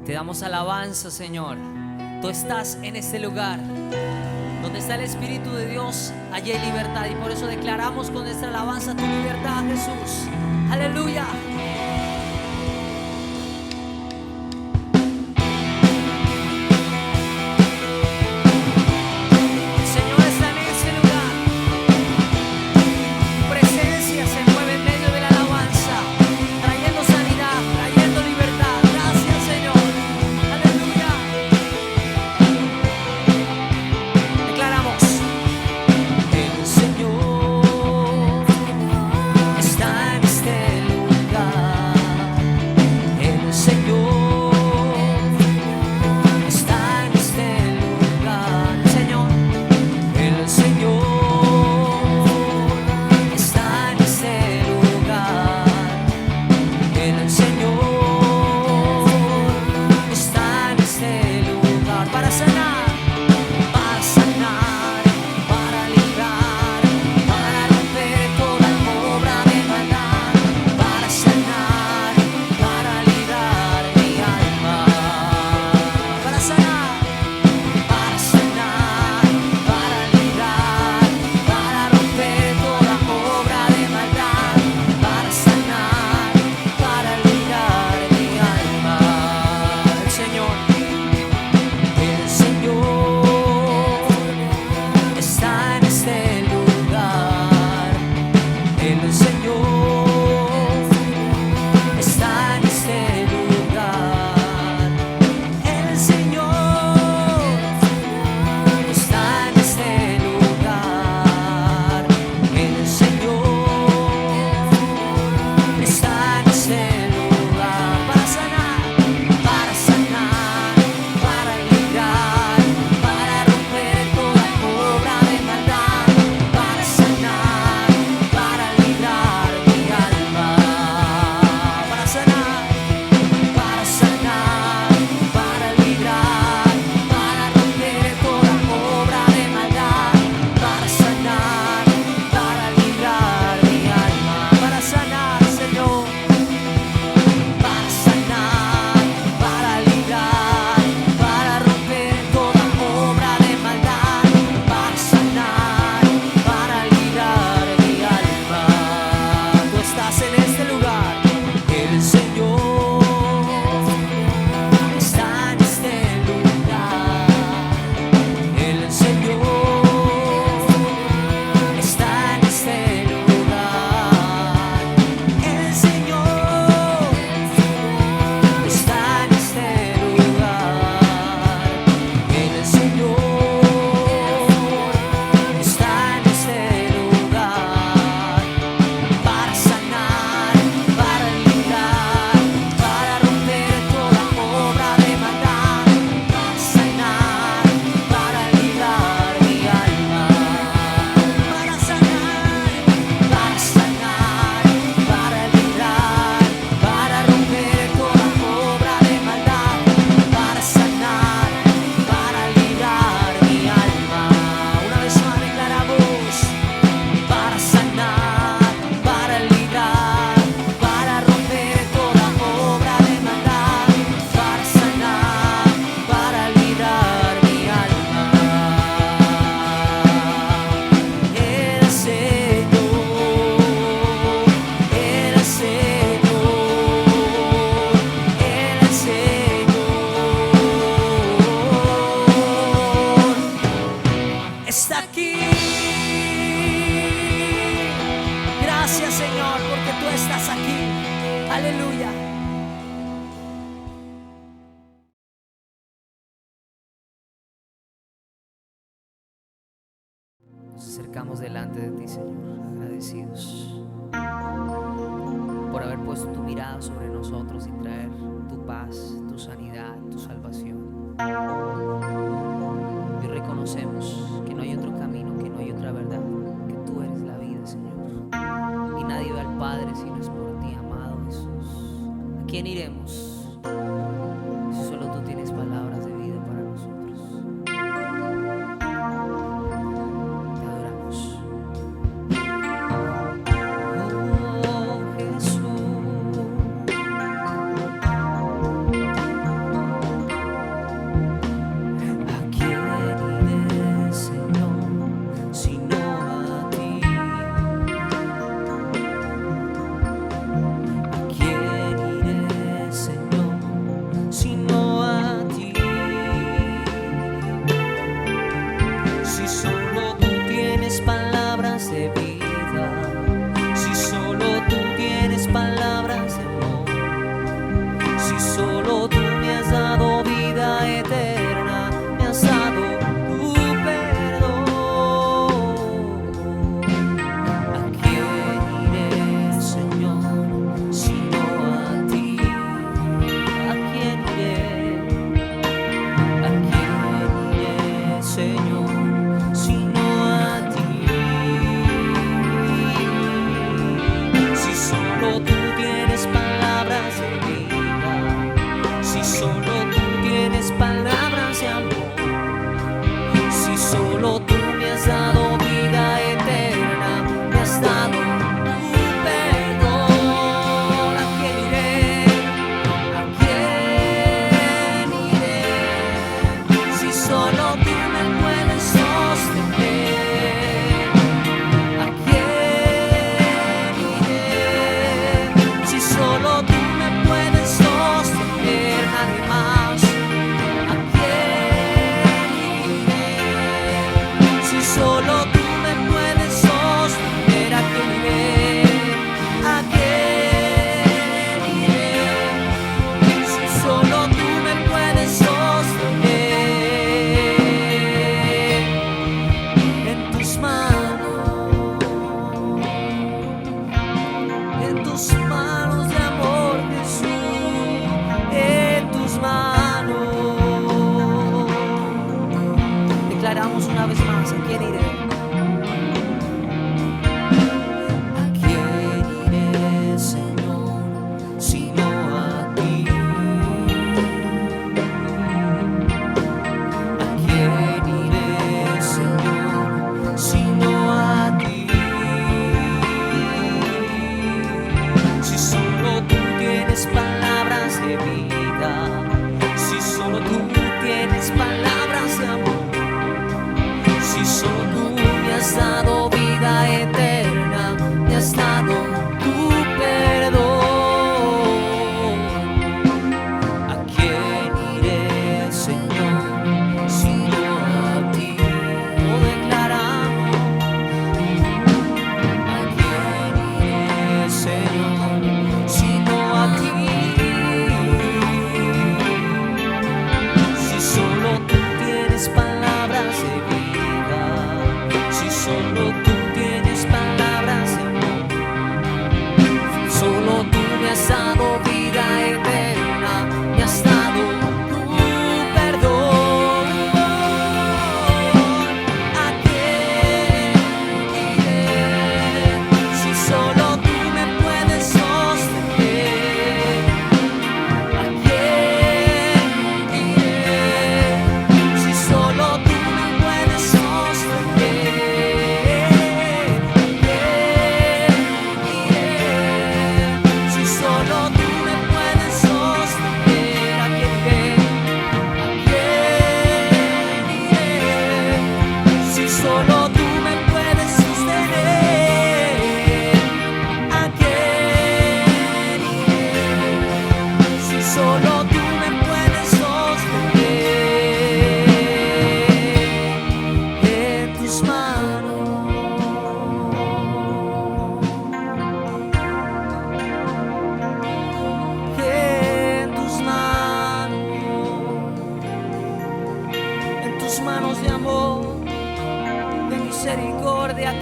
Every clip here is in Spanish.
Te damos alabanza, Señor. Tú estás en este lugar. Donde está el Espíritu de Dios, allí hay libertad. Y por eso declaramos con nuestra alabanza tu libertad, Jesús. Aleluya. Nos acercamos delante de ti, Señor, agradecidos por haber puesto tu mirada sobre nosotros y traer tu paz, tu sanidad, tu salvación. Y reconocemos que no hay otro camino, que no hay otra verdad, que tú eres la vida, Señor. Y nadie va al Padre si no es por ti, amado Jesús. ¿A quién iremos si solo tú tienes palabras de vida para nosotros? Te adoramos. Oh, Jesús.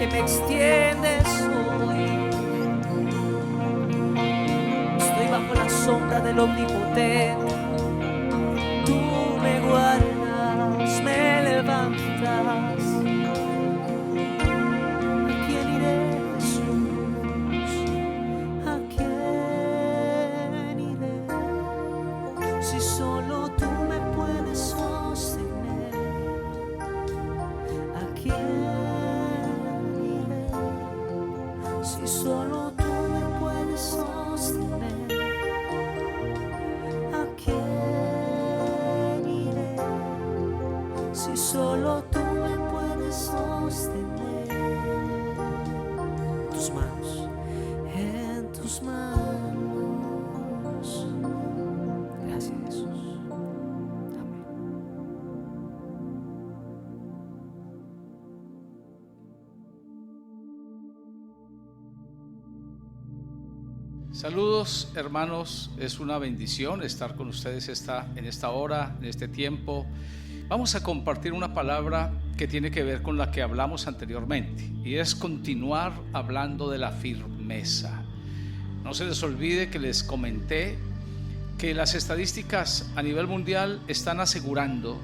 que me extiendes hoy. Estoy bajo la sombra del Omnipotente. Tú me guardas, me levantas. ¿A quién iré, Jesús? ¿A quién iré? Si solo tú me puedes sostener. ¿A quién iré? Si solo tú me puedes sostener. ¿A quién iré? Si solo tú me puedes sostener. Tus manos, en tus manos. Gracias, Jesús. Amén. Saludos, hermanos, es una bendición estar con ustedes en esta hora, en este tiempo. Vamos a compartir una palabra que tiene que ver con la que hablamos anteriormente, y es continuar hablando de la firmeza. No se les olvide que les comenté que las estadísticas a nivel mundial están asegurando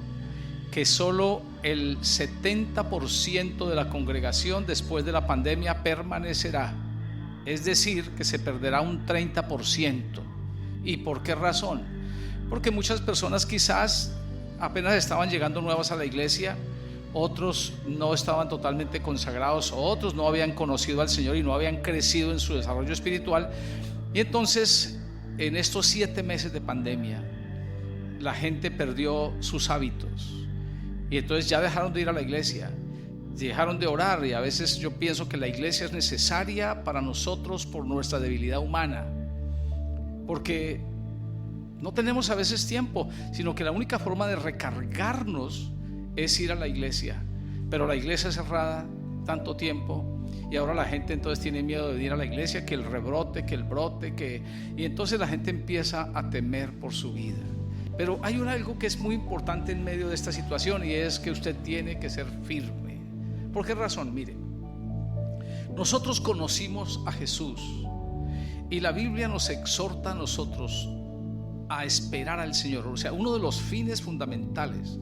que solo el 70% de la congregación después de la pandemia permanecerá. Es decir, que se perderá un 30%. ¿Y por qué razón? Porque muchas personas quizás apenas estaban llegando nuevas a la iglesia, otros no estaban totalmente consagrados, otros no habían conocido al Señor y no habían crecido en su desarrollo espiritual. Y entonces, en estos 7 meses de pandemia, la gente perdió sus hábitos y entonces ya dejaron de ir a la iglesia, dejaron de orar. Y a veces yo pienso que la iglesia es necesaria para nosotros por nuestra debilidad humana, porque no tenemos a veces tiempo, sino que la única forma de recargarnos es ir a la iglesia. Pero la iglesia es cerrada tanto tiempo, y ahora la gente entonces tiene miedo de venir a la iglesia, que el rebrote, que el brote, y entonces la gente empieza a temer por su vida. Pero hay algo que es muy importante en medio de esta situación, y es que usted tiene que ser firme. ¿Por qué razón? Mire, nosotros conocimos a Jesús y la Biblia nos exhorta a nosotros a esperar al Señor. O sea, uno de los fines fundamentales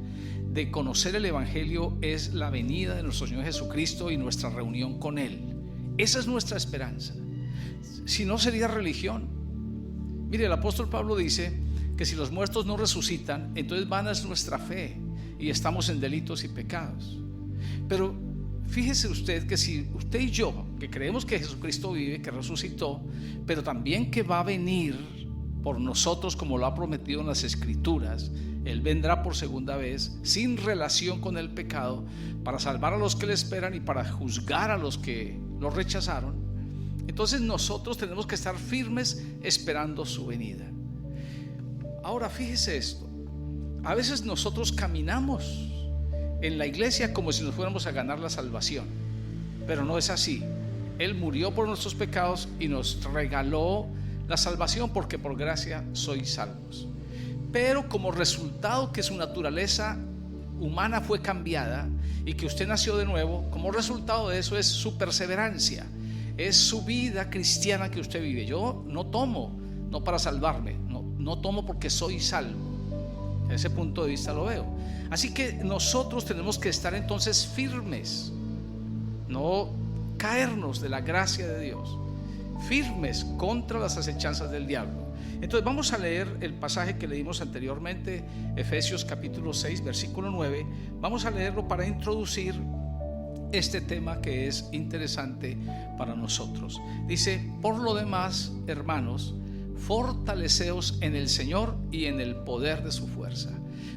de conocer el Evangelio es la venida de nuestro Señor Jesucristo y nuestra reunión con Él. Esa es nuestra esperanza. Si no, sería religión. Mire, el apóstol Pablo dice que si los muertos no resucitan, entonces vana es nuestra fe y estamos en delitos y pecados. Pero fíjese usted que si usted y yo, que creemos que Jesucristo vive, que resucitó, pero también que va a venir por nosotros como lo ha prometido en las Escrituras, Él vendrá por segunda vez sin relación con el pecado, para salvar a los que le esperan y para juzgar a los que lo rechazaron. Entonces nosotros tenemos que estar firmes esperando su venida. Ahora fíjese esto: a veces nosotros caminamos en la iglesia como si nos fuéramos a ganar la salvación, pero no es así. Él murió por nuestros pecados y nos regaló la salvación, porque por gracia sois salvos. Pero como resultado que su naturaleza humana fue cambiada y que usted nació de nuevo, como resultado de eso es su perseverancia, es su vida cristiana que usted vive. Yo no tomo, no para salvarme, no tomo porque soy salvo. Desde ese punto de vista lo veo. Así que nosotros tenemos que estar entonces firmes, no caernos de la gracia de Dios, firmes contra las acechanzas del diablo. Entonces vamos a leer el pasaje que leímos anteriormente, Efesios capítulo 6 versículo 9. Vamos a leerlo para introducir este tema que es interesante para nosotros. Dice: por lo demás, hermanos, fortaleceos en el Señor y en el poder de su fuerza,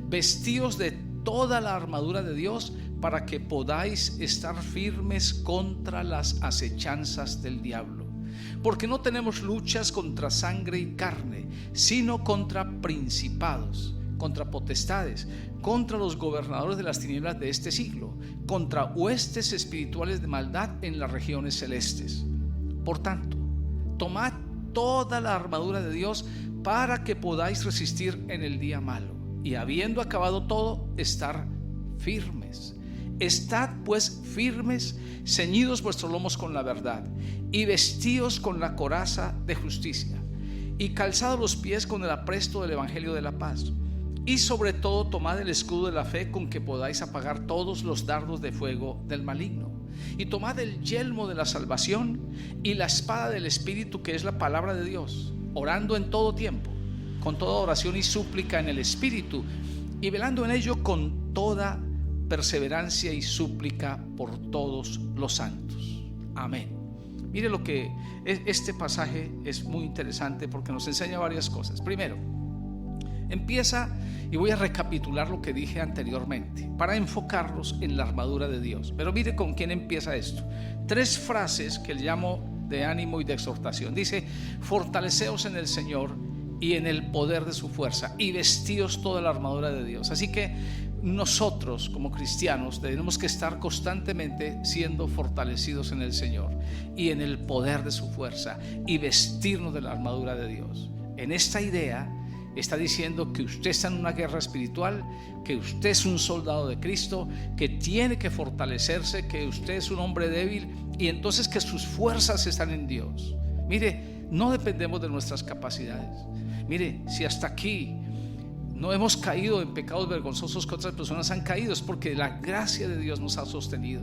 vestíos de toda la armadura de Dios, para que podáis estar firmes contra las acechanzas del diablo. Porque no tenemos luchas contra sangre y carne, sino contra principados, contra potestades, contra los gobernadores de las tinieblas de este siglo, contra huestes espirituales de maldad en las regiones celestes. Por tanto, tomad toda la armadura de Dios para que podáis resistir en el día malo, y habiendo acabado todo, estar firmes. Estad pues firmes, ceñidos vuestros lomos con la verdad, y vestíos con la coraza de justicia, y calzados los pies con el apresto del evangelio de la paz. Y sobre todo tomad el escudo de la fe, con que podáis apagar todos los dardos de fuego del maligno. Y tomad el yelmo de la salvación y la espada del Espíritu, que es la palabra de Dios, orando en todo tiempo, con toda oración y súplica en el Espíritu, y velando en ello con toda perseverancia y súplica por todos los santos. Amén. Mire lo que este pasaje es muy interesante, porque nos enseña varias cosas. Primero, empieza, y voy a recapitular lo que dije anteriormente para enfocarnos en la armadura de Dios. Pero mire con quién empieza esto. 3 frases que le llamo de ánimo y de exhortación. Dice: fortaleceos en el Señor y en el poder de su fuerza, y vestíos toda la armadura de Dios. Así que nosotros como cristianos tenemos que estar constantemente siendo fortalecidos en el Señor y en el poder de su fuerza, y vestirnos de la armadura de Dios. En esta idea está diciendo que usted está en una guerra espiritual, que usted es un soldado de Cristo, que tiene que fortalecerse, que usted es un hombre débil, y entonces que sus fuerzas están en Dios. Mire, no dependemos de nuestras capacidades. Mire, si hasta aquí no hemos caído en pecados vergonzosos que otras personas han caído, es porque la gracia de Dios nos ha sostenido,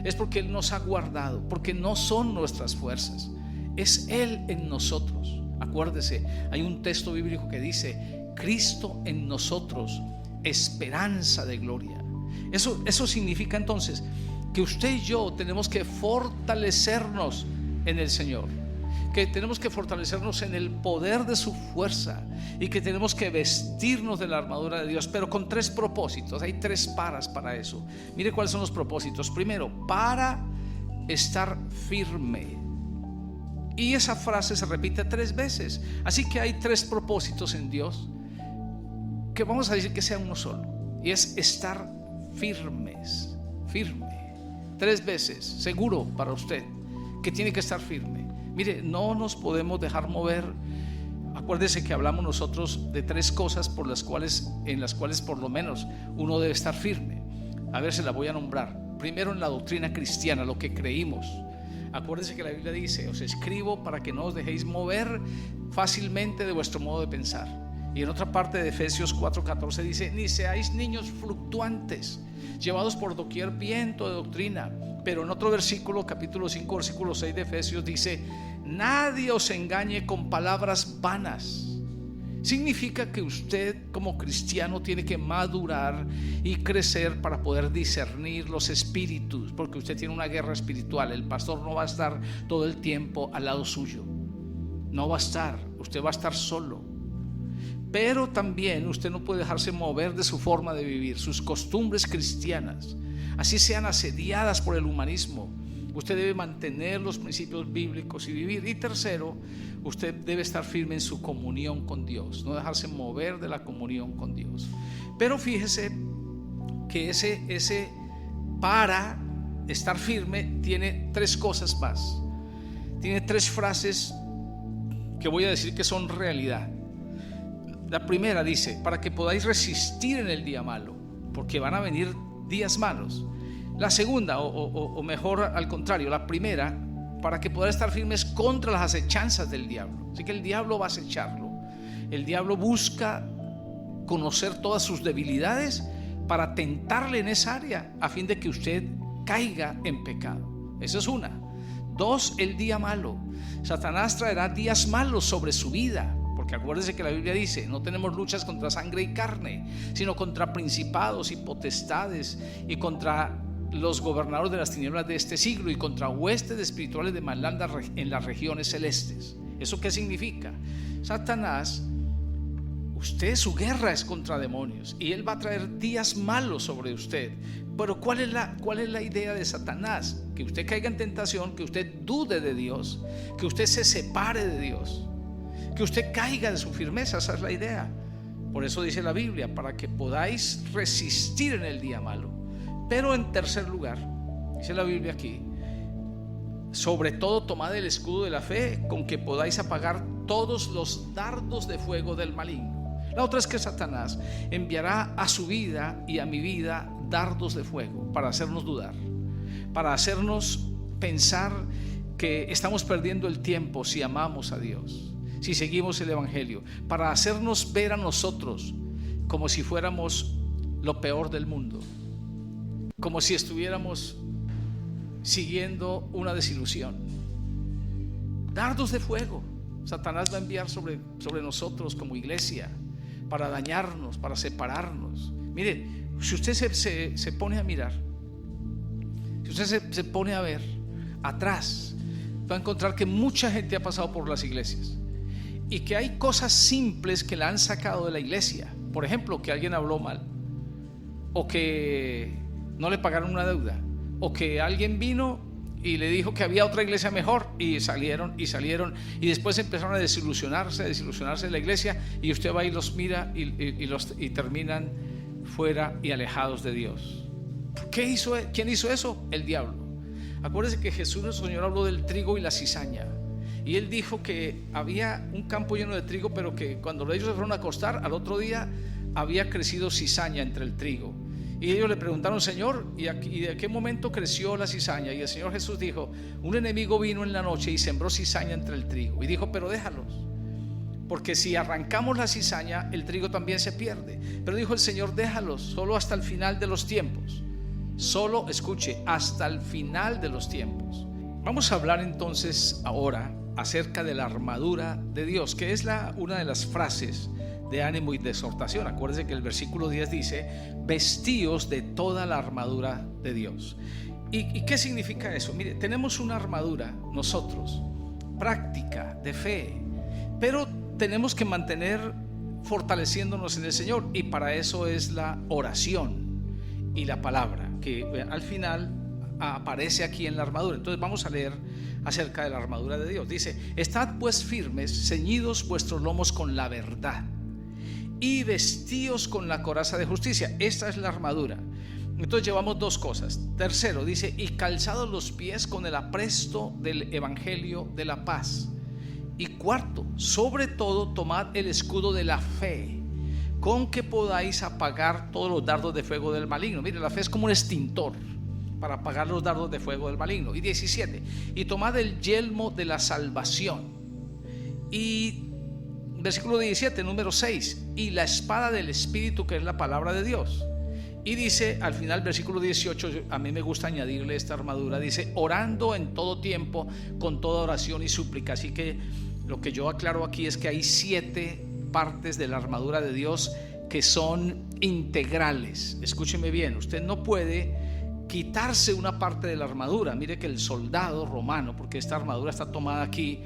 es porque Él nos ha guardado, porque no son nuestras fuerzas, es Él en nosotros. Acuérdese, hay un texto bíblico que dice: Cristo en nosotros, esperanza de gloria. Eso significa entonces que usted y yo tenemos que fortalecernos en el Señor, que tenemos que fortalecernos en el poder de su fuerza, y que tenemos que vestirnos de la armadura de Dios, pero con 3 propósitos. Hay 3 para eso. Mire cuáles son los propósitos. Primero, para estar firme. Y esa frase se repite 3 veces. Así que hay 3 propósitos en Dios, que vamos a decir que sea uno solo, y es estar firmes. Firme 3 veces, seguro para usted que tiene que estar firme. Mire, no nos podemos dejar mover. Acuérdese que hablamos nosotros de 3 cosas en las cuales por lo menos uno debe estar firme. A ver, se la voy a nombrar. Primero, en la doctrina cristiana, lo que creímos. Acuérdense que la Biblia dice: os escribo para que no os dejéis mover fácilmente de vuestro modo de pensar. Y en otra parte de Efesios 4:14 dice: ni seáis niños fluctuantes, llevados por doquier viento de doctrina. Pero en otro versículo, capítulo 5, versículo 6 de Efesios dice: nadie os engañe con palabras vanas. Significa que usted como cristiano tiene que madurar y crecer para poder discernir los espíritus, porque usted tiene una guerra espiritual. El pastor no va a estar todo el tiempo al lado suyo, no va a estar, usted va a estar solo. Pero también usted no puede dejarse mover de su forma de vivir, sus costumbres cristianas, así sean asediadas por el humanismo. Usted debe mantener los principios bíblicos y vivir. Y tercero, usted debe estar firme en su comunión con Dios, no dejarse mover de la comunión con Dios. Pero fíjese que ese para estar firme tiene 3 cosas más. Tiene 3 frases que voy a decir que son realidad. La primera dice: para que podáis resistir en el día malo, porque van a venir días malos. La segunda, o mejor al contrario, la primera, para que podáis estar firmes contra las acechanzas del diablo. Así que el diablo va a acecharlo. El diablo busca conocer todas sus debilidades para tentarle en esa área, a fin de que usted caiga en pecado. Esa es una. 2, el día malo. Satanás traerá días malos sobre su vida, porque acuérdense que la Biblia dice: no tenemos luchas contra sangre y carne, sino contra principados y potestades, y contra los gobernadores de las tinieblas de este siglo, y contra huestes espirituales de maldad en las regiones celestes. ¿Eso qué significa? Satanás, usted, su guerra es contra demonios, y él va a traer días malos sobre usted. Pero ¿cuál es la idea de Satanás? Que usted caiga en tentación, que usted dude de Dios, que usted se separe de Dios, que usted caiga de su firmeza. Esa es la idea. Por eso dice la Biblia: para que podáis resistir en el día malo. Pero en tercer lugar, dice la Biblia aquí: sobre todo tomad el escudo de la fe, con que podáis apagar todos los dardos de fuego del maligno. La otra es que Satanás enviará a su vida y a mi vida dardos de fuego para hacernos dudar, para hacernos pensar que estamos perdiendo el tiempo si amamos a Dios, si seguimos el Evangelio, para hacernos ver a nosotros como si fuéramos lo peor del mundo, como si estuviéramos siguiendo una desilusión. Dardos de fuego Satanás va a enviar sobre nosotros como iglesia para dañarnos, para separarnos. Mire, si usted se pone a mirar, si usted se pone a ver atrás, va a encontrar que mucha gente ha pasado por las iglesias y que hay cosas simples que la han sacado de la iglesia. Por ejemplo, que alguien habló mal, o que no le pagaron una deuda, o que alguien vino y le dijo que había otra iglesia mejor, y salieron y después empezaron a desilusionarse de la iglesia, y usted va y los mira y terminan fuera y alejados de Dios. ¿Quién hizo eso? El diablo. Acuérdense que Jesús nuestro Señor habló del trigo y la cizaña, y él dijo que había un campo lleno de trigo, pero que cuando ellos se fueron a acostar, al otro día había crecido cizaña entre el trigo. Y ellos le preguntaron: Señor, ¿y de qué momento creció la cizaña? Y el Señor Jesús dijo: un enemigo vino en la noche y sembró cizaña entre el trigo. Y dijo: pero déjalos, porque si arrancamos la cizaña, el trigo también se pierde. Pero dijo el Señor: déjalos, solo hasta el final de los tiempos. Solo, escuche, hasta el final de los tiempos. Vamos a hablar entonces ahora acerca de la armadura de Dios, que es una de las frases de ánimo y de exhortación. Acuérdense que el versículo 10 dice: vestíos de toda la armadura de Dios. ¿Y qué significa eso? Mire, tenemos una armadura nosotros, práctica, de fe, pero tenemos que mantener fortaleciéndonos en el Señor, y para eso es la oración y la palabra, que al final aparece aquí en la armadura. Entonces vamos a leer acerca de la armadura de Dios. Dice: estad pues firmes, ceñidos vuestros lomos con la verdad, y vestíos con la coraza de justicia. Esta es la armadura. Entonces llevamos dos cosas. Tercero, dice: y calzados los pies con el apresto del evangelio de la paz. Y cuarto, sobre todo tomad el escudo de la fe, con que podáis apagar todos los dardos de fuego del maligno. Mire, la fe es como un extintor para apagar los dardos de fuego del maligno. Y 17, y tomad el yelmo de la salvación. Y versículo 17, número 6, y la espada del Espíritu, que es la palabra de Dios. Y dice al final, versículo 18, a mí me gusta añadirle esta armadura, dice: orando en todo tiempo con toda oración y súplica. Así que lo que yo aclaro aquí es que hay 7 partes de la armadura de Dios que son integrales. Escúcheme bien, usted no puede quitarse una parte de la armadura. Mire que el soldado romano, porque esta armadura está tomada aquí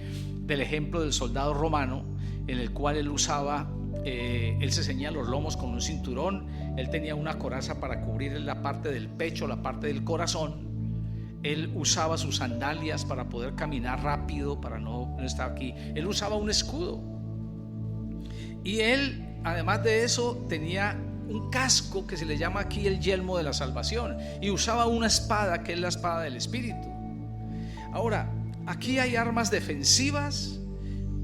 del ejemplo del soldado romano, en el cual él usaba, él se ceñía los lomos con un cinturón, él tenía una coraza para cubrir la parte del pecho, la parte del corazón, él usaba sus sandalias para poder caminar rápido, para no estar aquí, él usaba un escudo, y él además de eso tenía un casco que se le llama aquí el yelmo de la salvación, y usaba una espada que es la espada del Espíritu. Ahora, aquí hay armas defensivas,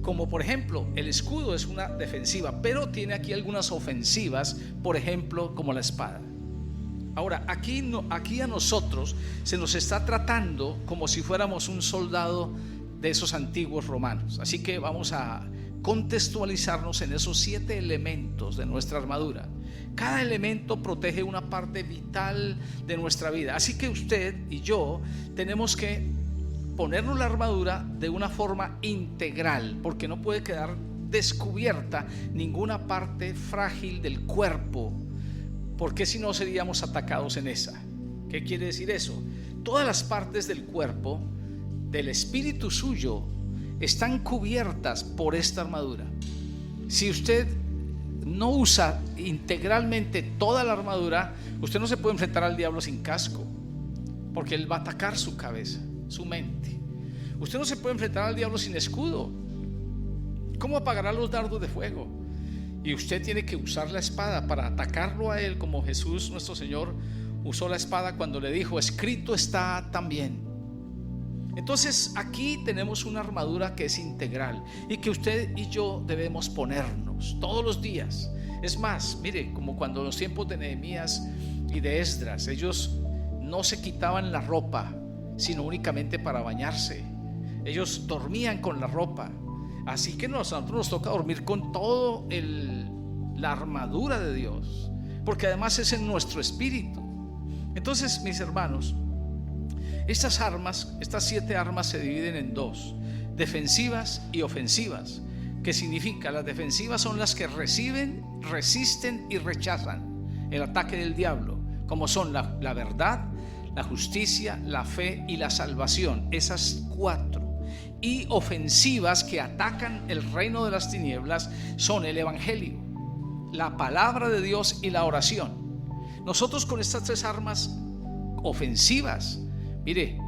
como por ejemplo el escudo es una defensiva, pero tiene aquí algunas ofensivas, por ejemplo como la espada. Ahora, aquí a nosotros se nos está tratando como si fuéramos un soldado de esos antiguos romanos. Así que vamos a contextualizarnos en esos 7 elementos de nuestra armadura. Cada elemento protege una parte vital de nuestra vida. Así que usted y yo tenemos que ponernos la armadura de una forma integral, porque no puede quedar descubierta ninguna parte frágil del cuerpo, porque si no seríamos atacados en esa. ¿Qué quiere decir eso? Todas las partes del cuerpo, del espíritu suyo, están cubiertas por esta armadura. Si usted no usa integralmente toda la armadura, usted no se puede enfrentar al diablo sin casco, porque él va a atacar su cabeza, su mente. Usted no se puede enfrentar al diablo sin escudo. ¿Cómo apagará los dardos de fuego? Y usted tiene que usar la espada para atacarlo a él, como Jesús nuestro Señor usó la espada cuando le dijo: escrito está también. Entonces aquí tenemos una armadura que es integral y que usted y yo debemos ponernos. Dios todos los días. Es más, mire, como cuando en los tiempos de Nehemías y de Esdras, ellos no se quitaban la ropa sino únicamente para bañarse. Ellos dormían con la ropa. Así que nosotros nos toca dormir con todo la armadura de Dios, porque además es en nuestro espíritu. Entonces, mis hermanos, estas 7 armas se dividen en 2: defensivas y ofensivas. ¿Qué significa? Las defensivas son las que reciben, resisten y rechazan el ataque del diablo, como son la verdad, la justicia, la fe y la salvación. Esas 4. Y ofensivas, que atacan el reino de las tinieblas, son el evangelio, la palabra de Dios y la oración. Nosotros con estas 3 armas ofensivas, mire,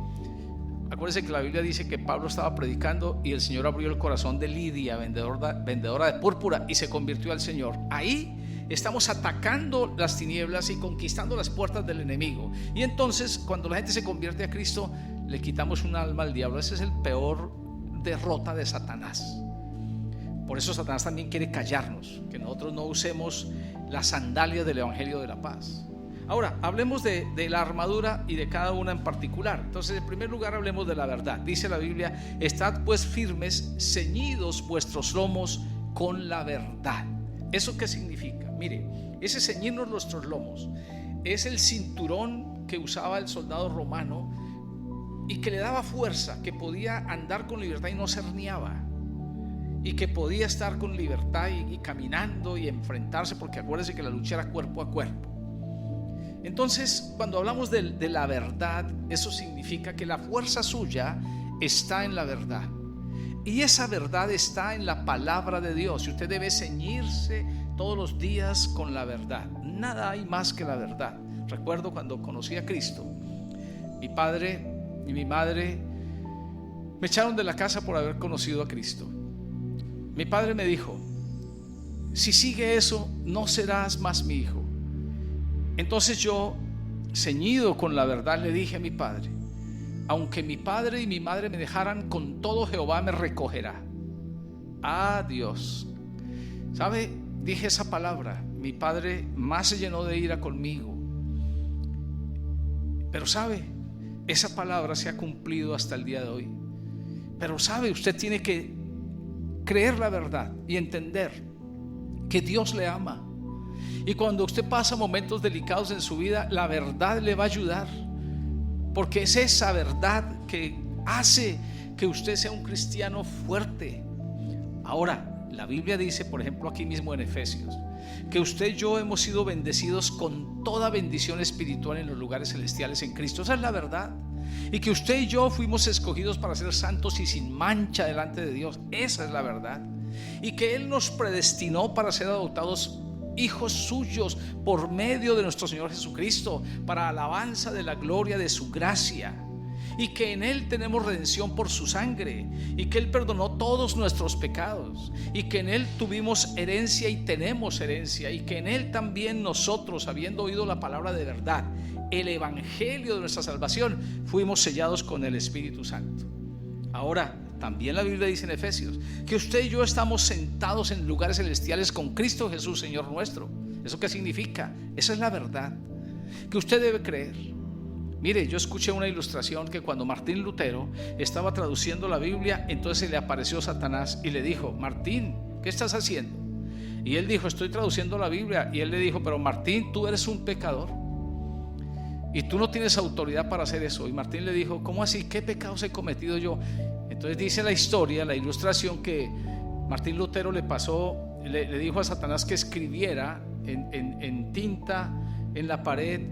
acuérdense que la Biblia dice que Pablo estaba predicando y el Señor abrió el corazón de Lidia, vendedora de púrpura, y se convirtió al Señor. Ahí estamos atacando las tinieblas y conquistando las puertas del enemigo. Y entonces, cuando la gente se convierte a Cristo, le quitamos un alma al diablo. Ese es el peor derrota de Satanás. Por eso Satanás también quiere callarnos, que nosotros no usemos las sandalias del evangelio de la paz. Ahora, hablemos de la armadura y de cada una en particular. Entonces, en primer lugar, hablemos de la verdad. Dice la Biblia: estad pues firmes, ceñidos vuestros lomos con la verdad. ¿Eso qué significa? Mire, ese ceñirnos nuestros lomos es el cinturón que usaba el soldado romano y que le daba fuerza, que podía andar con libertad y no se herniaba, y que podía estar con libertad y caminando y enfrentarse, porque acuérdense que la lucha era cuerpo a cuerpo. Entonces, cuando hablamos de la verdad, eso significa que la fuerza suya está en la verdad, y esa verdad está en la palabra de Dios. Y usted debe ceñirse todos los días con la verdad. Nada hay más que la verdad. Recuerdo cuando conocí a Cristo, mi padre y mi madre me echaron de la casa por haber conocido a Cristo. Mi padre me dijo: si sigue eso, no serás más mi hijo. Entonces yo, ceñido con la verdad, le dije a mi padre: aunque mi padre y mi madre me dejaran, con todo Jehová me recogerá. Ah, Dios. ¿Sabe? Dije esa palabra. Mi padre más se llenó de ira conmigo. Pero ¿sabe? Esa palabra se ha cumplido hasta el día de hoy. Pero ¿sabe? Usted tiene que creer la verdad y entender que Dios le ama. Y cuando usted pasa momentos delicados en su vida, la verdad le va a ayudar, porque es esa verdad que hace que usted sea un cristiano fuerte. Ahora, la Biblia dice, por ejemplo, aquí mismo en Efesios, que usted y yo hemos sido bendecidos con toda bendición espiritual en los lugares celestiales en Cristo. Esa es la verdad. Y que usted y yo fuimos escogidos para ser santos y sin mancha delante de Dios. Esa es la verdad. Y que Él nos predestinó para ser adoptados hijos suyos por medio de nuestro Señor Jesucristo, para alabanza de la gloria de su gracia, y que en Él tenemos redención por su sangre, y que Él perdonó todos nuestros pecados, y que en Él tuvimos herencia y tenemos herencia, y que en Él también nosotros, habiendo oído la palabra de verdad, el evangelio de nuestra salvación, fuimos sellados con el Espíritu Santo. Ahora, también la Biblia dice en Efesios que usted y yo estamos sentados en lugares celestiales con Cristo Jesús, Señor nuestro. ¿Eso qué significa? Esa es la verdad que usted debe creer. Mire, yo escuché una ilustración que cuando Martín Lutero estaba traduciendo la Biblia, entonces le apareció Satanás y le dijo: Martín, ¿qué estás haciendo? Y él dijo: estoy traduciendo la Biblia. Y él le dijo: pero Martín, tú eres un pecador y tú no tienes autoridad para hacer eso. Y Martín le dijo: ¿cómo así? ¿Qué pecados he cometido yo? Entonces dice la historia, la ilustración, que Martín Lutero le dijo a Satanás que escribiera en tinta en la pared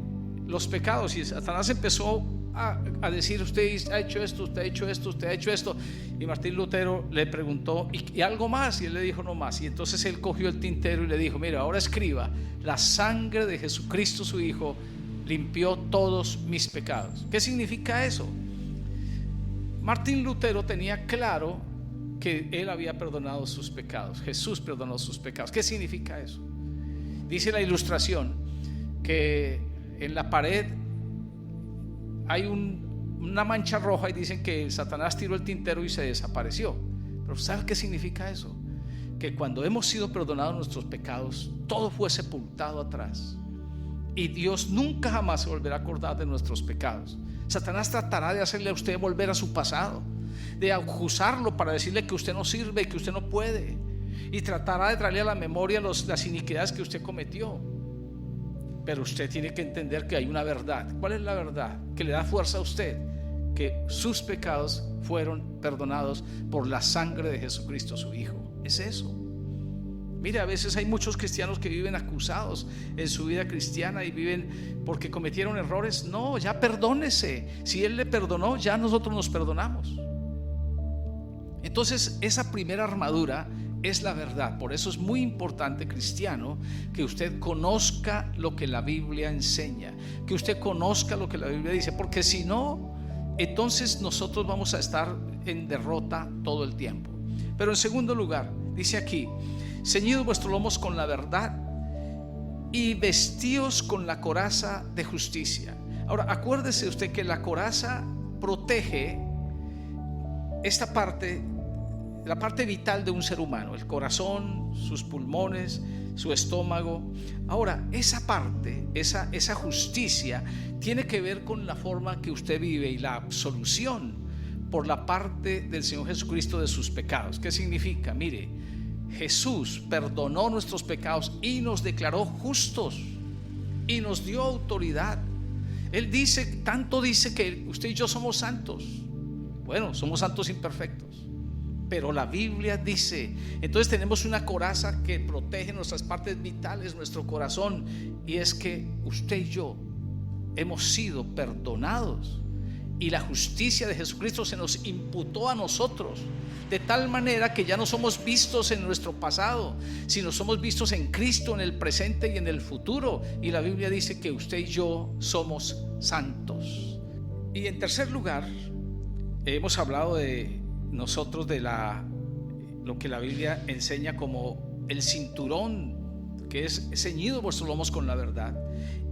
los pecados. Y Satanás empezó a decir: usted ha hecho esto, usted ha hecho esto, usted ha hecho esto. Y Martín Lutero le preguntó: ¿y algo más? Y él le dijo: no más. Y entonces él cogió el tintero y le dijo: mira, ahora escriba: la sangre de Jesucristo su Hijo limpió todos mis pecados. ¿Qué significa eso? Martín Lutero tenía claro que él había perdonado sus pecados. Jesús perdonó sus pecados. ¿Qué significa eso? Dice la ilustración que en la pared hay una mancha roja y dicen que Satanás tiró el tintero y se desapareció. Pero ¿sabe qué significa eso? que cuando hemos sido perdonados nuestros pecados, todo fue sepultado atrás. Y Dios nunca jamás se volverá a acordar de nuestros pecados. Satanás tratará de hacerle a usted volver a su pasado, de acusarlo para decirle que usted no sirve, que usted no puede, y tratará de traerle a la memoria las iniquidades que usted cometió. Pero usted tiene que entender que hay una verdad. ¿Cuál es la verdad? Que le da fuerza a usted, que sus pecados fueron perdonados por la sangre de Jesucristo su Hijo. Es eso. Mire, a veces hay muchos cristianos que viven acusados en su vida cristiana y viven porque cometieron errores. No, ya perdónese. Si Él le perdonó, ya nosotros nos perdonamos. Entonces, esa primera armadura es la verdad. Por eso es muy importante, cristiano, que usted conozca lo que la Biblia enseña, que usted conozca lo que la Biblia dice, porque si no, entonces nosotros vamos a estar en derrota todo el tiempo. Pero en segundo lugar, dice aquí: ceñidos vuestros lomos con la verdad y vestíos con la coraza de justicia. Ahora, acuérdese usted que la coraza protege esta parte, la parte vital de un ser humano: el corazón, sus pulmones, su estómago. Ahora, esa parte, esa justicia tiene que ver con la forma que usted vive y la absolución por la parte del Señor Jesucristo de sus pecados. ¿Qué significa? Mire, Jesús perdonó nuestros pecados y nos declaró justos y nos dio autoridad. Él dice, tanto dice que usted y yo somos santos. Bueno, somos santos imperfectos, pero la Biblia dice, entonces tenemos una coraza que protege nuestras partes vitales, nuestro corazón, y es que usted y yo hemos sido perdonados y la justicia de Jesucristo se nos imputó a nosotros, de tal manera que ya no somos vistos en nuestro pasado, sino somos vistos en Cristo, en el presente y en el futuro. Y la Biblia dice que usted y yo somos santos. Y en tercer lugar, hemos hablado de nosotros de lo que la Biblia enseña como el cinturón, que es ceñido vuestros lomos con la verdad,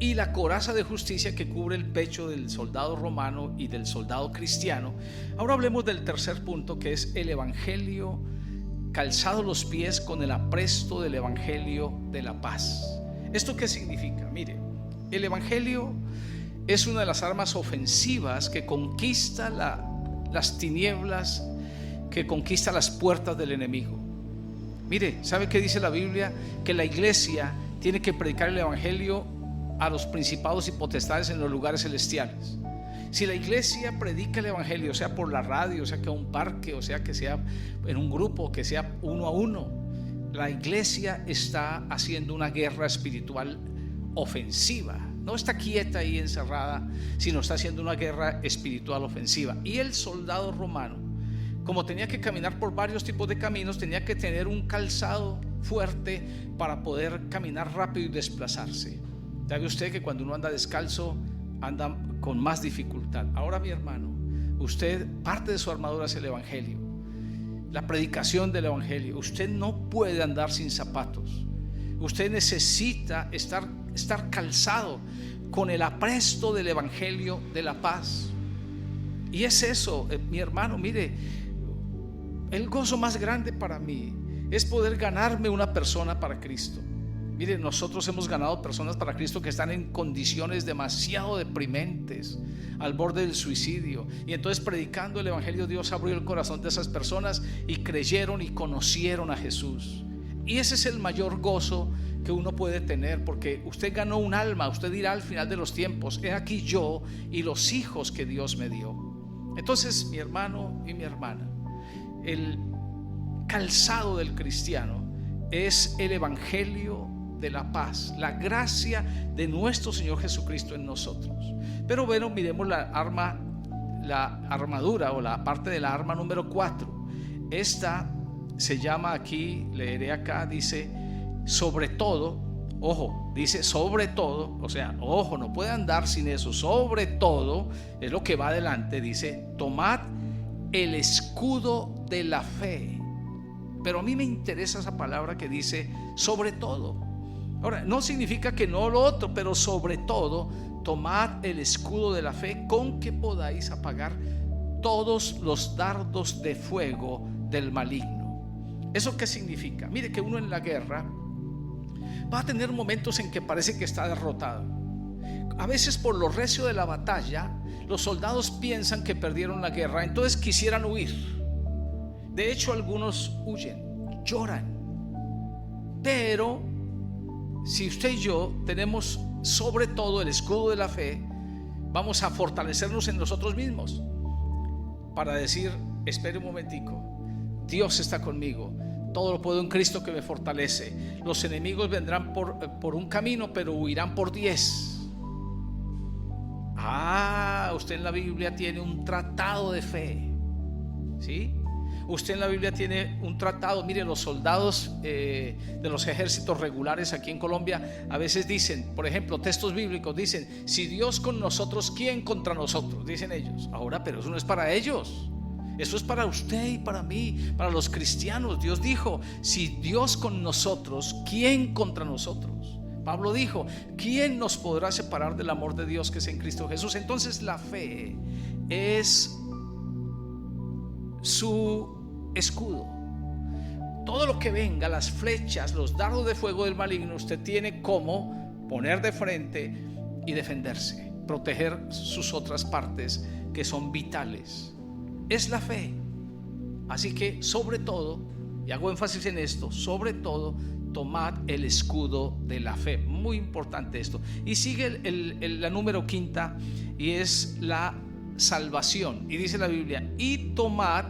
y la coraza de justicia que cubre el pecho del soldado romano y del soldado cristiano. Ahora hablemos del tercer punto, que es el evangelio, calzado los pies con el apresto del evangelio de la paz. ¿Esto qué significa? Mire, el evangelio es una de las armas ofensivas que conquista las tinieblas, que conquista las puertas del enemigo. Mire, ¿sabe qué dice la Biblia? Que la iglesia tiene que predicar el evangelio a los principados y potestades en los lugares celestiales. Si la iglesia predica el evangelio, sea por la radio, sea que a un parque, o sea que sea en un grupo, que sea uno a uno, la iglesia está haciendo una guerra espiritual ofensiva. No está quieta ahí encerrada, sino está haciendo una guerra espiritual ofensiva. Y el soldado romano, como tenía que caminar por varios tipos de caminos, tenía que tener un calzado fuerte para poder caminar rápido y desplazarse. ¿Sabe usted que cuando uno anda descalzo, anda con más dificultad? Ahora, mi hermano, usted, parte de su armadura es el evangelio, la predicación del evangelio. Usted no puede andar sin zapatos. Usted necesita estar calzado con el apresto del evangelio de la paz. Y es eso, mi hermano, mire, el gozo más grande para mí es poder ganarme una persona para Cristo. Mire, nosotros hemos ganado personas para Cristo que están en condiciones demasiado deprimentes, al borde del suicidio, y entonces predicando el evangelio, Dios abrió el corazón de esas personas y creyeron y conocieron a Jesús. Y ese es el mayor gozo que uno puede tener, porque usted ganó un alma. Usted dirá al final de los tiempos: he aquí yo y los hijos que Dios me dio. Entonces, mi hermano y mi hermana, el calzado del cristiano es el evangelio de la paz, la gracia de nuestro Señor Jesucristo en nosotros. Pero bueno, miremos la armadura, o la parte de la arma número 4. Esta se llama aquí, leeré acá, dice sobre todo. Ojo, dice sobre todo, o sea, ojo, no puede andar sin eso. Sobre todo es lo que va adelante. Dice: tomad el escudo de la fe. Pero a mí me interesa esa palabra que dice sobre todo. Ahora, no significa que no lo otro, pero sobre todo, tomad el escudo de la fe, con que podáis apagar todos los dardos de fuego del maligno. ¿Eso qué significa? Mire que uno en la guerra va a tener momentos en que parece que está derrotado. A veces por lo recio de la batalla, los soldados piensan que perdieron la guerra, entonces quisieran huir. De hecho, algunos huyen, lloran. Pero si usted y yo tenemos sobre todo el escudo de la fe, vamos a fortalecernos en nosotros mismos para decir: espere un momentico, Dios está conmigo, todo lo puedo en Cristo que me fortalece. Los enemigos vendrán por un camino, pero huirán por 10. Usted en la Biblia tiene un tratado de fe, ¿sí? Usted en la Biblia tiene un tratado. Mire, los soldados de los ejércitos regulares aquí en Colombia a veces dicen, por ejemplo, textos bíblicos dicen: si Dios con nosotros, ¿quién contra nosotros? Dicen ellos. Ahora, pero eso no es para ellos, eso es para usted y para mí, para los cristianos. Dios dijo: si Dios con nosotros, ¿quién contra nosotros? Pablo dijo: ¿quién nos podrá separar del amor de Dios que es en Cristo Jesús? Entonces la fe es su escudo. Todo lo que venga, las flechas, los dardos de fuego del maligno, usted tiene como poner de frente y defenderse, proteger sus otras partes que son vitales. Es la fe. Así que sobre todo, y hago énfasis en esto, sobre todo tomad el escudo de la fe. Muy importante esto. Y sigue la número 5, y es la salvación. Y dice la Biblia: y tomad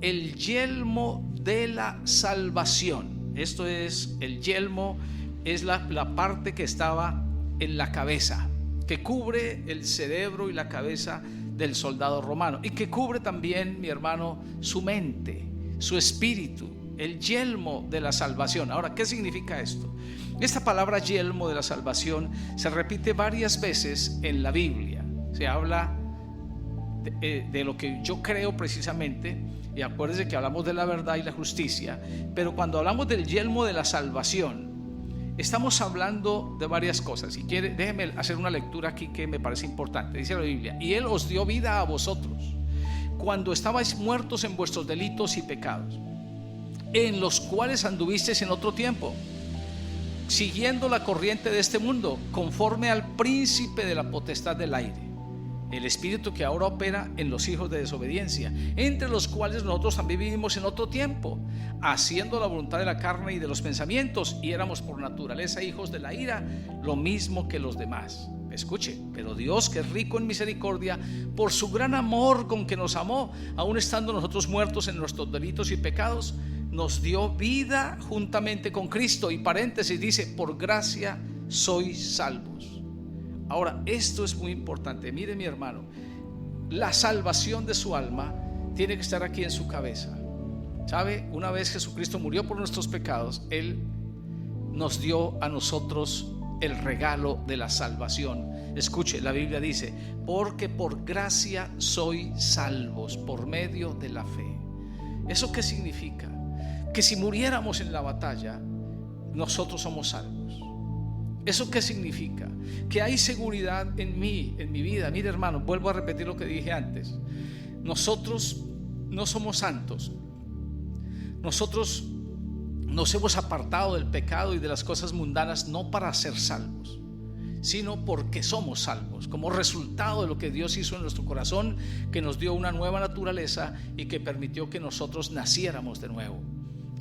el yelmo de la salvación. Esto es, el yelmo es la parte que estaba en la cabeza, que cubre el cerebro y la cabeza del soldado romano, y que cubre también, mi hermano, su mente, su espíritu. El yelmo de la salvación. Ahora, ¿qué significa esto? Esta palabra yelmo de la salvación se repite varias veces en la Biblia. Se habla de lo que yo creo precisamente, y acuérdense que hablamos de la verdad y la justicia, pero cuando hablamos del yelmo de la salvación, estamos hablando de varias cosas. Si quiere, déjeme hacer una lectura aquí que me parece importante. Dice la Biblia: y Él os dio vida a vosotros cuando estabais muertos en vuestros delitos y pecados, en los cuales anduvisteis en otro tiempo, siguiendo la corriente de este mundo, conforme al príncipe de la potestad del aire, el espíritu que ahora opera en los hijos de desobediencia, entre los cuales nosotros también vivimos en otro tiempo, haciendo la voluntad de la carne y de los pensamientos, y éramos por naturaleza hijos de la ira, lo mismo que los demás. Escuche: pero Dios, que es rico en misericordia, por su gran amor con que nos amó, aun estando nosotros muertos en nuestros delitos y pecados, nos dio vida juntamente con Cristo. Y paréntesis, dice: por gracia sois salvos. Ahora, esto es muy importante. Mire, mi hermano, la salvación de su alma tiene que estar aquí en su cabeza. ¿Sabe? Una vez Jesucristo murió por nuestros pecados, Él nos dio a nosotros el regalo de la salvación. Escuche, la Biblia dice: porque por gracia sois salvos por medio de la fe. ¿Eso qué significa? Que si muriéramos en la batalla, nosotros somos salvos. ¿Eso qué significa? Que hay seguridad en mí, en mi vida. Mire, hermano, vuelvo a repetir lo que dije antes. Nosotros no somos santos. Nosotros nos hemos apartado del pecado y de las cosas mundanas no para ser salvos, sino porque somos salvos, como resultado de lo que Dios hizo en nuestro corazón, que nos dio una nueva naturaleza y que permitió que nosotros naciéramos de nuevo.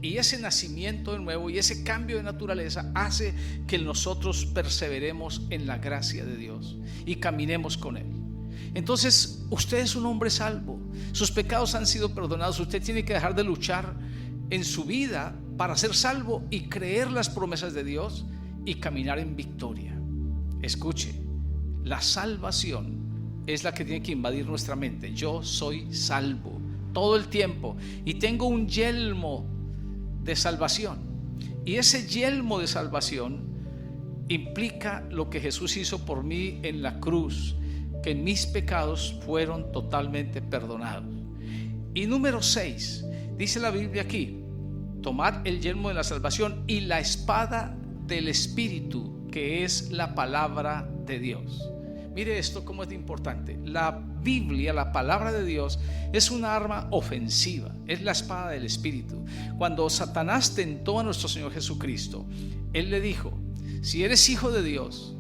Y ese nacimiento de nuevo y ese cambio de naturaleza hace que nosotros perseveremos en la gracia de Dios y caminemos con Él. Entonces, usted es un hombre salvo, sus pecados han sido perdonados. Usted tiene que dejar de luchar en su vida para ser salvo y creer las promesas de Dios y caminar en victoria. Escuche, la salvación es la que tiene que invadir nuestra mente. Yo soy salvo todo el tiempo y tengo un yelmo de salvación, y ese yelmo de salvación implica lo que Jesús hizo por mí en la cruz, que mis pecados fueron totalmente perdonados. Y número 6, dice la Biblia aquí: tomad el yelmo de la salvación y la espada del Espíritu, que es la palabra de Dios. Mire esto cómo es de importante. La Biblia, la palabra de Dios, es una arma ofensiva, es la espada del Espíritu. Cuando Satanás tentó a nuestro Señor Jesucristo, Él le dijo: si eres hijo de Dios,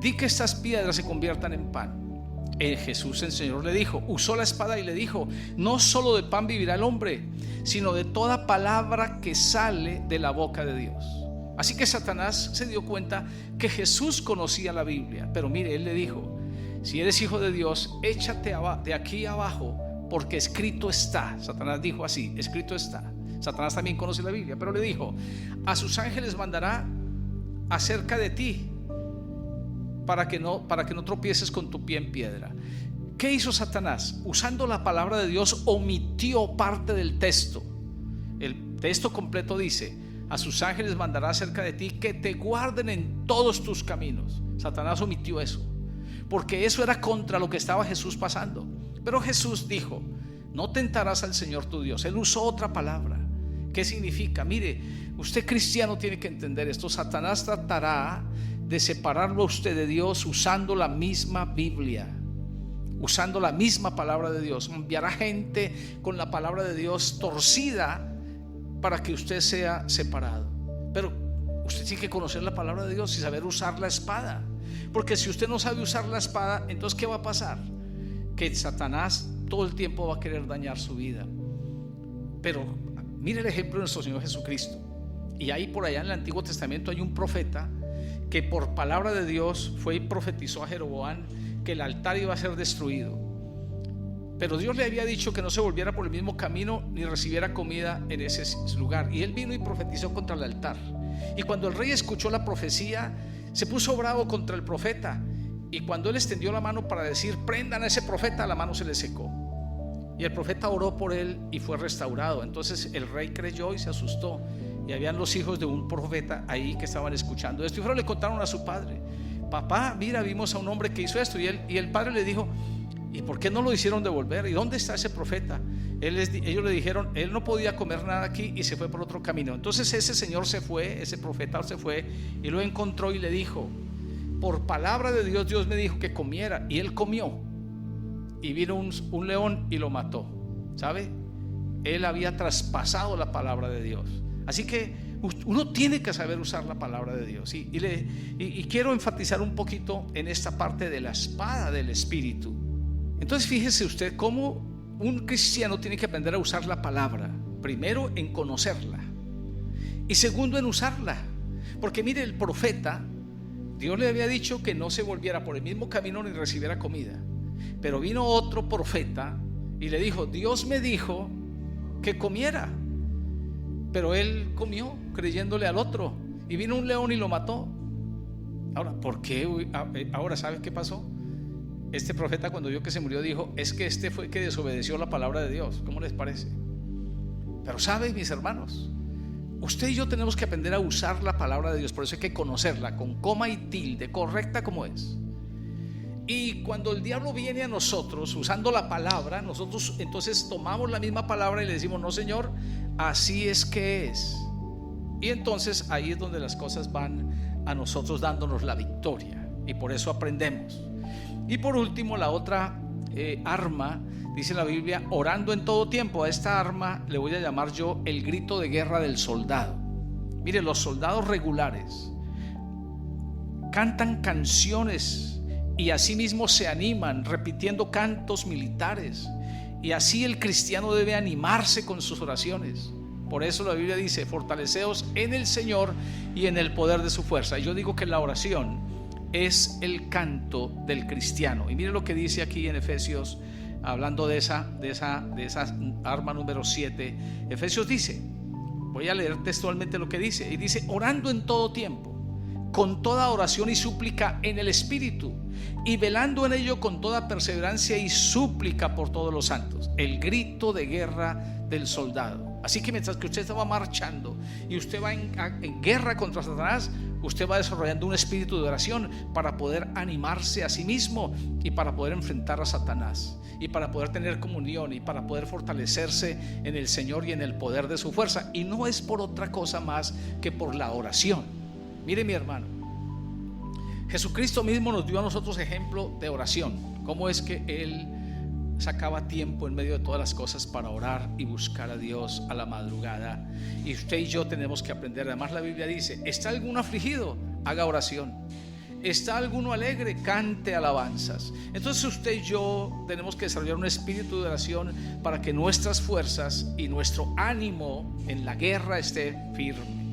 di que estas piedras se conviertan en pan. Jesús, el Señor, le dijo, usó la espada y le dijo: no solo de pan vivirá el hombre, sino de toda palabra que sale de la boca de Dios. Así que Satanás se dio cuenta que Jesús conocía la Biblia. Pero mire, Él le dijo: si eres hijo de Dios, échate de aquí abajo, porque escrito está. Satanás dijo así: escrito está. Satanás también conoce la Biblia, pero le dijo: a sus ángeles mandará acerca de ti, para que no tropieces con tu pie en piedra. ¿Qué hizo Satanás? Usando la palabra de Dios, omitió parte del texto. El texto completo dice: a sus ángeles mandará acerca de ti que te guarden en todos tus caminos. Satanás omitió eso, porque eso era contra lo que estaba Jesús pasando. Pero Jesús dijo: no tentarás al Señor tu Dios. Él usó otra palabra. ¿Qué significa? Mire, usted cristiano tiene que entender esto. Satanás tratará de separarlo a usted de Dios usando la misma Biblia, usando la misma palabra de Dios. Enviará gente con la palabra de Dios torcida para que usted sea separado. Pero usted tiene que conocer la palabra de Dios y saber usar la espada, porque si usted no sabe usar la espada, entonces ¿qué va a pasar? Que Satanás todo el tiempo va a querer dañar su vida. Pero mire el ejemplo de nuestro Señor Jesucristo. Y ahí por allá en el Antiguo Testamento hay un profeta que por palabra de Dios fue y profetizó a Jeroboam que el altar iba a ser destruido. Pero Dios le había dicho que no se volviera por el mismo camino ni recibiera comida en ese lugar. Y él vino y profetizó contra el altar. Y cuando el rey escuchó la profecía, se puso bravo contra el profeta. Y cuando él extendió la mano para decir: prendan a ese profeta, la mano se le secó. Y el profeta oró por él y fue restaurado. Entonces el rey creyó y se asustó. Y habían los hijos de un profeta ahí que estaban escuchando esto. Y fueron, le contaron a su padre: papá, mira, vimos a un hombre que hizo esto. Y el padre le dijo: ¿y por qué no lo hicieron devolver? ¿Y dónde está ese profeta? Ellos le dijeron: él no podía comer nada aquí y se fue por otro camino. Entonces ese señor se fue, ese profeta se fue y lo encontró y le dijo: por palabra de Dios, Dios me dijo que comiera. Y él comió. Y vino un león y lo mató. ¿Sabe? Él había traspasado la palabra de Dios. Así que uno tiene que saber usar la palabra de Dios. Y quiero enfatizar un poquito en esta parte de la espada del Espíritu. Entonces fíjese usted cómo un cristiano tiene que aprender a usar la palabra. Primero en conocerla y segundo en usarla. Porque mire, el profeta, Dios le había dicho que no se volviera por el mismo camino ni recibiera comida. Pero vino otro profeta y le dijo: Dios me dijo que comiera. Pero él comió creyéndole al otro. Y vino un león y lo mató. Ahora, ¿por qué? Ahora, ¿sabes qué pasó? Este profeta, cuando vio que se murió, dijo: es que este fue que desobedeció la palabra de Dios. ¿Cómo les parece? Pero saben, mis hermanos, usted y yo tenemos que aprender a usar la palabra de Dios. Por eso hay que conocerla con coma y tilde, correcta como es. Y cuando el diablo viene a nosotros usando la palabra, nosotros entonces tomamos la misma palabra y le decimos: no, Señor, así es que es. Y entonces ahí es donde las cosas van a nosotros dándonos la victoria. Y por eso aprendemos. Y por último, la otra arma, dice la Biblia, orando en todo tiempo. A esta arma le voy a llamar yo el grito de guerra del soldado. Mire, los soldados regulares cantan canciones y asimismo se animan repitiendo cantos militares. Y así el cristiano debe animarse con sus oraciones. Por eso la Biblia dice: fortaleceos en el Señor y en el poder de su fuerza. Y yo digo que la oración es el canto del cristiano. Y mire lo que dice aquí en Efesios, hablando de esa arma número 7. Efesios dice, voy a leer textualmente lo que dice, y dice: orando en todo tiempo, con toda oración y súplica en el Espíritu, y velando en ello con toda perseverancia y súplica por todos los santos. El grito de guerra del soldado. Así que mientras que usted va marchando y usted va en guerra contra Satanás, usted va desarrollando un espíritu de oración para poder animarse a sí mismo y para poder enfrentar a Satanás y para poder tener comunión y para poder fortalecerse en el Señor y en el poder de su fuerza. Y no es por otra cosa más que por la oración. Mire, mi hermano, Jesucristo mismo nos dio a nosotros ejemplo de oración. Cómo es que Él sacaba tiempo en medio de todas las cosas para orar y buscar a Dios a la madrugada. Y usted y yo tenemos que aprender. Además, la Biblia dice: ¿está alguno afligido? Haga oración. ¿Está alguno alegre? Cante alabanzas. Entonces usted y yo tenemos que desarrollar un espíritu de oración para que nuestras fuerzas y nuestro ánimo en la guerra esté firme.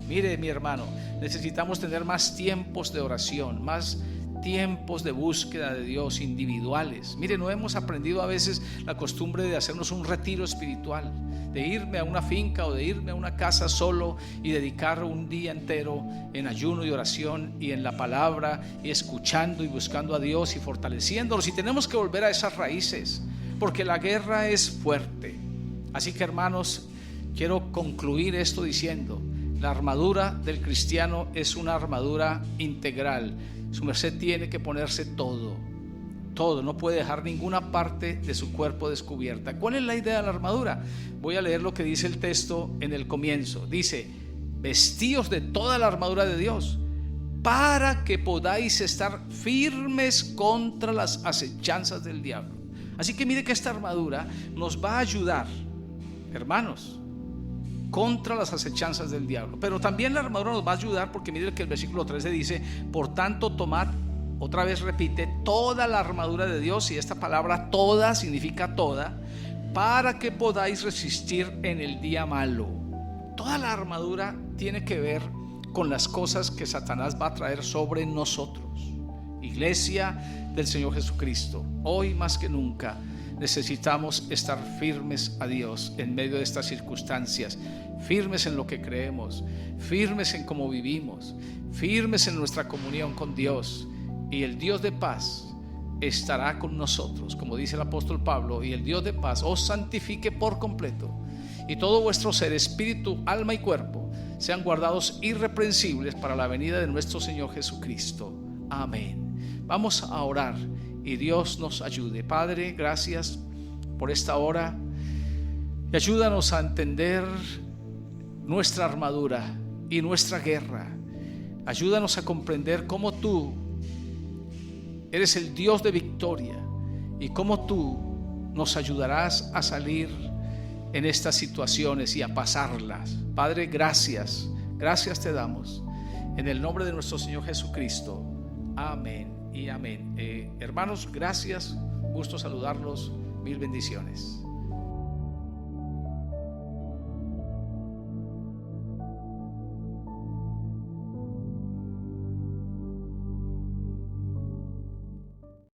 Mire, mi hermano, necesitamos tener más tiempos de oración, más tiempos de búsqueda de Dios individuales. Mire, no hemos aprendido a veces la costumbre de hacernos un retiro espiritual, de irme a una finca o de irme a una casa solo y dedicar un día entero en ayuno y oración y en la palabra y escuchando y buscando a Dios y fortaleciéndolos. Y tenemos que volver a esas raíces, porque la guerra es fuerte. Así que, hermanos, quiero concluir esto diciendo: la armadura del cristiano es una armadura integral. Su merced tiene que ponerse todo, no puede dejar ninguna parte de su cuerpo descubierta. ¿Cuál es la idea de la armadura? Voy a leer lo que dice el texto en el comienzo. Dice: vestíos de toda la armadura de Dios, para que podáis estar firmes contra las acechanzas del diablo. Así que mire que esta armadura nos va a ayudar, hermanos, contra las acechanzas del diablo. Pero también la armadura nos va a ayudar, porque mire que el versículo 13 dice: por tanto, tomad, otra vez repite, toda la armadura de Dios. Y esta palabra toda significa toda, para que podáis resistir en el día malo. Toda la armadura tiene que ver con las cosas que Satanás va a traer sobre nosotros. Iglesia del Señor Jesucristo, hoy más que nunca necesitamos estar firmes a Dios en medio de estas circunstancias, firmes en lo que creemos, firmes en cómo vivimos, firmes en nuestra comunión con Dios. Y el Dios de paz estará con nosotros, como dice el apóstol Pablo: y el Dios de paz os santifique por completo, y todo vuestro ser, espíritu, alma y cuerpo, sean guardados irreprensibles para la venida de nuestro Señor Jesucristo. Amén. Vamos a orar y Dios nos ayude. Padre, gracias por esta hora, y ayúdanos a entender nuestra armadura y nuestra guerra. Ayúdanos a comprender cómo tú eres el Dios de victoria y cómo tú nos ayudarás a salir en estas situaciones y a pasarlas. Padre, gracias te damos en el nombre de nuestro Señor Jesucristo. Amén y amén. Hermanos, gracias, gusto saludarlos, mil bendiciones.